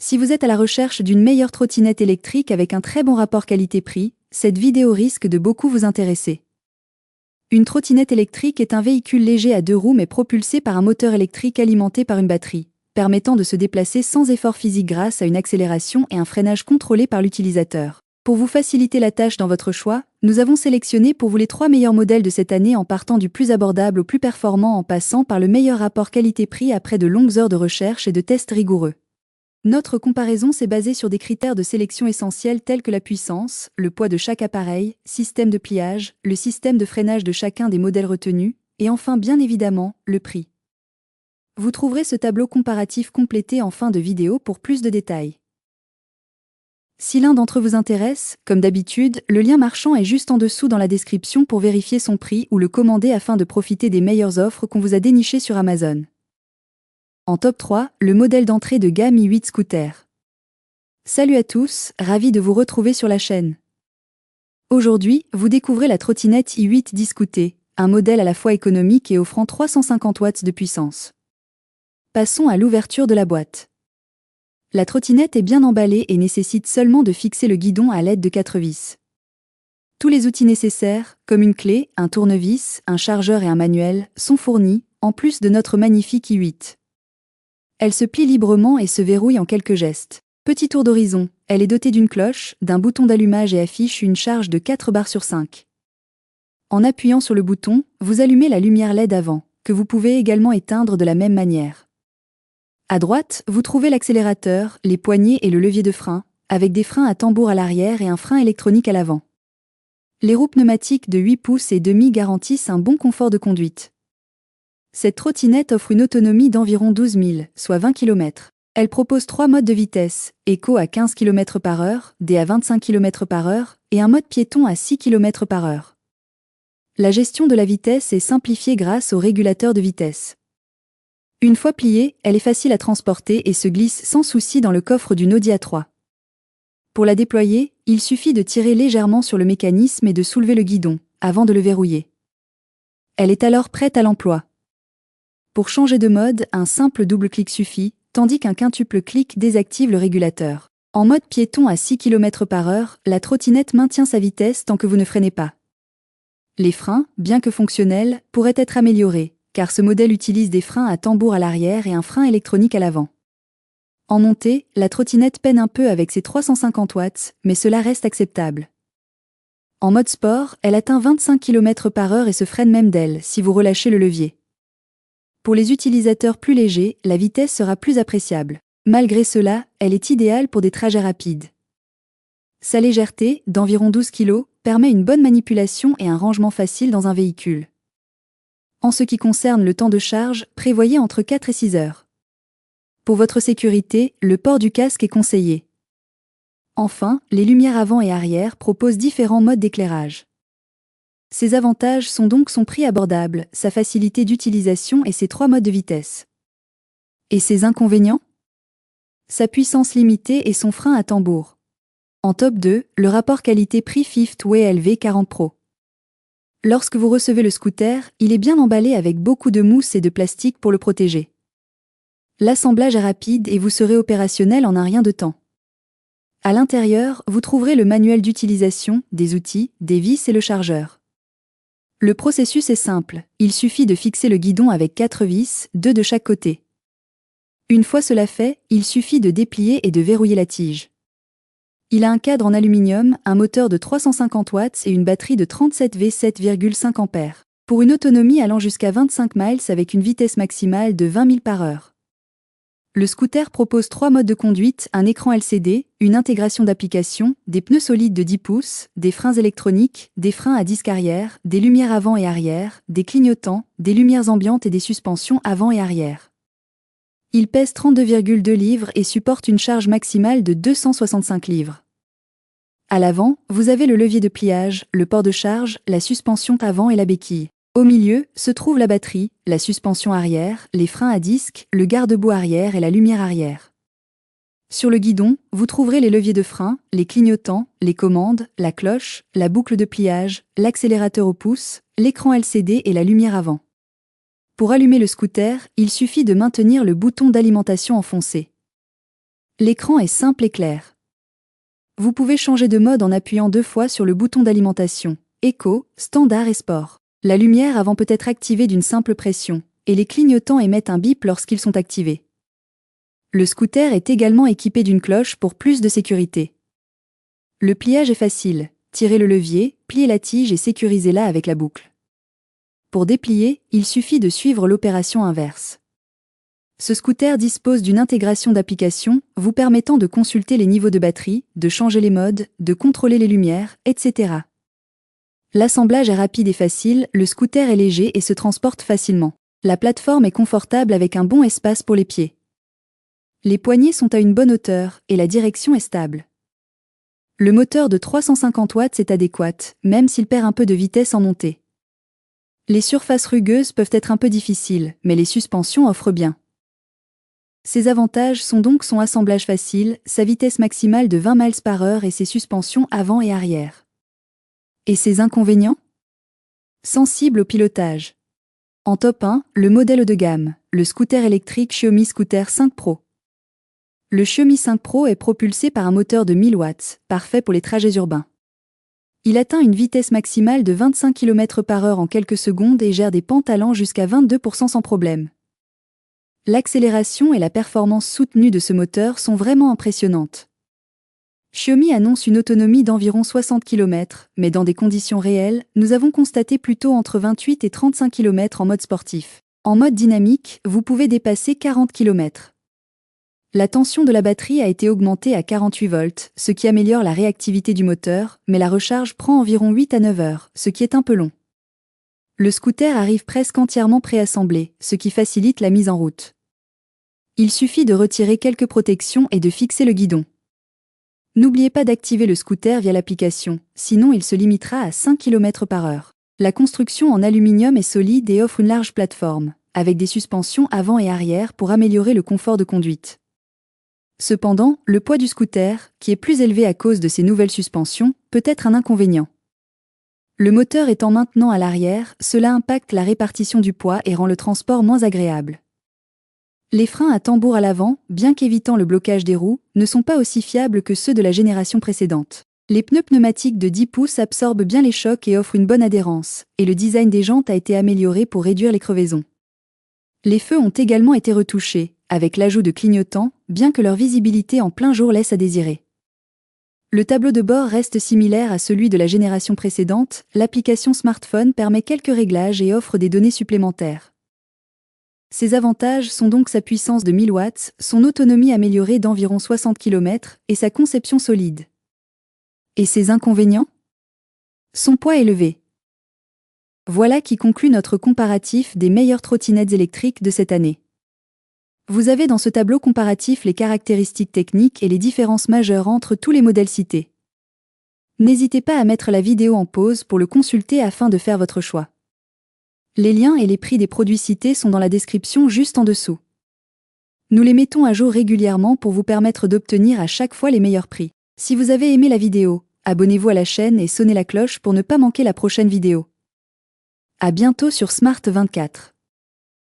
Si vous êtes à la recherche d'une meilleure trottinette électrique avec un très bon rapport qualité-prix, cette vidéo risque de beaucoup vous intéresser. Une trottinette électrique est un véhicule léger à deux roues mais propulsé par un moteur électrique alimenté par une batterie, permettant de se déplacer sans effort physique grâce à une accélération et un freinage contrôlés par l'utilisateur. Pour vous faciliter la tâche dans votre choix, nous avons sélectionné pour vous les 3 meilleurs modèles de cette année en partant du plus abordable au plus performant en passant par le meilleur rapport qualité-prix après de longues heures de recherche et de tests rigoureux. Notre comparaison s'est basée sur des critères de sélection essentiels tels que la puissance, le poids de chaque appareil, système de pliage, le système de freinage de chacun des modèles retenus, et enfin bien évidemment, le prix. Vous trouverez ce tableau comparatif complété en fin de vidéo pour plus de détails. Si l'un d'entre eux vous intéresse, comme d'habitude, le lien marchand est juste en dessous dans la description pour vérifier son prix ou le commander afin de profiter des meilleures offres qu'on vous a dénichées sur Amazon. En top 3, le modèle d'entrée de gamme i8 Scooter. Salut à tous, ravi de vous retrouver sur la chaîne. Aujourd'hui, vous découvrez la trottinette i8 Discouter, un modèle à la fois économique et offrant 350 watts de puissance. Passons à l'ouverture de la boîte. La trottinette est bien emballée et nécessite seulement de fixer le guidon à l'aide de 4 vis. Tous les outils nécessaires, comme une clé, un tournevis, un chargeur et un manuel, sont fournis, en plus de notre magnifique i8. Elle se plie librement et se verrouille en quelques gestes. Petit tour d'horizon, elle est dotée d'une cloche, d'un bouton d'allumage et affiche une charge de 4 bars sur 5. En appuyant sur le bouton, vous allumez la lumière LED avant, que vous pouvez également éteindre de la même manière. À droite, vous trouvez l'accélérateur, les poignées et le levier de frein, avec des freins à tambour à l'arrière et un frein électronique à l'avant. Les roues pneumatiques de 8 pouces et demi garantissent un bon confort de conduite. Cette trottinette offre une autonomie d'environ 12 000, soit 20 km. Elle propose 3 modes de vitesse, éco à 15 km/h, D à 25 km/h, et un mode piéton à 6 km/h. La gestion de la vitesse est simplifiée grâce au régulateur de vitesse. Une fois pliée, elle est facile à transporter et se glisse sans souci dans le coffre d'une Audi A3. Pour la déployer, il suffit de tirer légèrement sur le mécanisme et de soulever le guidon, avant de le verrouiller. Elle est alors prête à l'emploi. Pour changer de mode, un simple double-clic suffit, tandis qu'un quintuple clic désactive le régulateur. En mode piéton à 6 km/h, la trottinette maintient sa vitesse tant que vous ne freinez pas. Les freins, bien que fonctionnels, pourraient être améliorés, car ce modèle utilise des freins à tambour à l'arrière et un frein électronique à l'avant. En montée, la trottinette peine un peu avec ses 350 watts, mais cela reste acceptable. En mode sport, elle atteint 25 km/h et se freine même d'elle si vous relâchez le levier. Pour les utilisateurs plus légers, la vitesse sera plus appréciable. Malgré cela, elle est idéale pour des trajets rapides. Sa légèreté, d'environ 12 kg, permet une bonne manipulation et un rangement facile dans un véhicule. En ce qui concerne le temps de charge, prévoyez entre 4 et 6 heures. Pour votre sécurité, le port du casque est conseillé. Enfin, les lumières avant et arrière proposent différents modes d'éclairage. Ses avantages sont donc son prix abordable, sa facilité d'utilisation et ses 3 modes de vitesse. Et ses inconvénients? Sa puissance limitée et son frein à tambour. En top 2, le rapport qualité-prix Fifth Way LV40 Pro. Lorsque vous recevez le scooter, il est bien emballé avec beaucoup de mousse et de plastique pour le protéger. L'assemblage est rapide et vous serez opérationnel en un rien de temps. À l'intérieur, vous trouverez le manuel d'utilisation, des outils, des vis et le chargeur. Le processus est simple, il suffit de fixer le guidon avec 4 vis, 2 de chaque côté. Une fois cela fait, il suffit de déplier et de verrouiller la tige. Il a un cadre en aluminium, un moteur de 350 watts et une batterie de 37 V 7,5 A, pour une autonomie allant jusqu'à 25 miles avec une vitesse maximale de 20 000 par heure. Le scooter propose 3 modes de conduite, un écran LCD, une intégration d'applications, des pneus solides de 10 pouces, des freins électroniques, des freins à disque arrière, des lumières avant et arrière, des clignotants, des lumières ambiantes et des suspensions avant et arrière. Il pèse 32,2 livres et supporte une charge maximale de 265 livres. À l'avant, vous avez le levier de pliage, le port de charge, la suspension avant et la béquille. Au milieu, se trouve la batterie, la suspension arrière, les freins à disque, le garde-boue arrière et la lumière arrière. Sur le guidon, vous trouverez les leviers de frein, les clignotants, les commandes, la cloche, la boucle de pliage, l'accélérateur au pouce, l'écran LCD et la lumière avant. Pour allumer le scooter, il suffit de maintenir le bouton d'alimentation enfoncé. L'écran est simple et clair. Vous pouvez changer de mode en appuyant 2 fois sur le bouton d'alimentation, Eco, Standard et Sport. La lumière avant peut être activée d'une simple pression, et les clignotants émettent un bip lorsqu'ils sont activés. Le scooter est également équipé d'une cloche pour plus de sécurité. Le pliage est facile, tirez le levier, pliez la tige et sécurisez-la avec la boucle. Pour déplier, il suffit de suivre l'opération inverse. Ce scooter dispose d'une intégration d'applications vous permettant de consulter les niveaux de batterie, de changer les modes, de contrôler les lumières, etc. L'assemblage est rapide et facile, le scooter est léger et se transporte facilement. La plateforme est confortable avec un bon espace pour les pieds. Les poignées sont à une bonne hauteur et la direction est stable. Le moteur de 350 watts est adéquat, même s'il perd un peu de vitesse en montée. Les surfaces rugueuses peuvent être un peu difficiles, mais les suspensions offrent bien. Ses avantages sont donc son assemblage facile, sa vitesse maximale de 20 miles par heure et ses suspensions avant et arrière. Et ses inconvénients? Sensible au pilotage. En top 1, le modèle de gamme, le scooter électrique Xiaomi Scooter 5 Pro. Le Xiaomi 5 Pro est propulsé par un moteur de 1000 watts, parfait pour les trajets urbains. Il atteint une vitesse maximale de 25 km/h en quelques secondes et gère des pentes allant jusqu'à 22% sans problème. L'accélération et la performance soutenue de ce moteur sont vraiment impressionnantes. Xiaomi annonce une autonomie d'environ 60 km, mais dans des conditions réelles, nous avons constaté plutôt entre 28 et 35 km en mode sportif. En mode dynamique, vous pouvez dépasser 40 km. La tension de la batterie a été augmentée à 48 volts, ce qui améliore la réactivité du moteur, mais la recharge prend environ 8 à 9 heures, ce qui est un peu long. Le scooter arrive presque entièrement préassemblé, ce qui facilite la mise en route. Il suffit de retirer quelques protections et de fixer le guidon. N'oubliez pas d'activer le scooter via l'application, sinon il se limitera à 5 km/h. La construction en aluminium est solide et offre une large plateforme, avec des suspensions avant et arrière pour améliorer le confort de conduite. Cependant, le poids du scooter, qui est plus élevé à cause de ces nouvelles suspensions, peut être un inconvénient. Le moteur étant maintenant à l'arrière, cela impacte la répartition du poids et rend le transport moins agréable. Les freins à tambour à l'avant, bien qu'évitant le blocage des roues, ne sont pas aussi fiables que ceux de la génération précédente. Les pneus pneumatiques de 10 pouces absorbent bien les chocs et offrent une bonne adhérence, et le design des jantes a été amélioré pour réduire les crevaisons. Les feux ont également été retouchés, avec l'ajout de clignotants, bien que leur visibilité en plein jour laisse à désirer. Le tableau de bord reste similaire à celui de la génération précédente, l'application smartphone permet quelques réglages et offre des données supplémentaires. Ses avantages sont donc sa puissance de 1000 watts, son autonomie améliorée d'environ 60 km et sa conception solide. Et ses inconvénients? Son poids élevé. Voilà qui conclut notre comparatif des meilleures trottinettes électriques de cette année. Vous avez dans ce tableau comparatif les caractéristiques techniques et les différences majeures entre tous les modèles cités. N'hésitez pas à mettre la vidéo en pause pour le consulter afin de faire votre choix. Les liens et les prix des produits cités sont dans la description juste en dessous. Nous les mettons à jour régulièrement pour vous permettre d'obtenir à chaque fois les meilleurs prix. Si vous avez aimé la vidéo, abonnez-vous à la chaîne et sonnez la cloche pour ne pas manquer la prochaine vidéo. À bientôt sur Smart 24.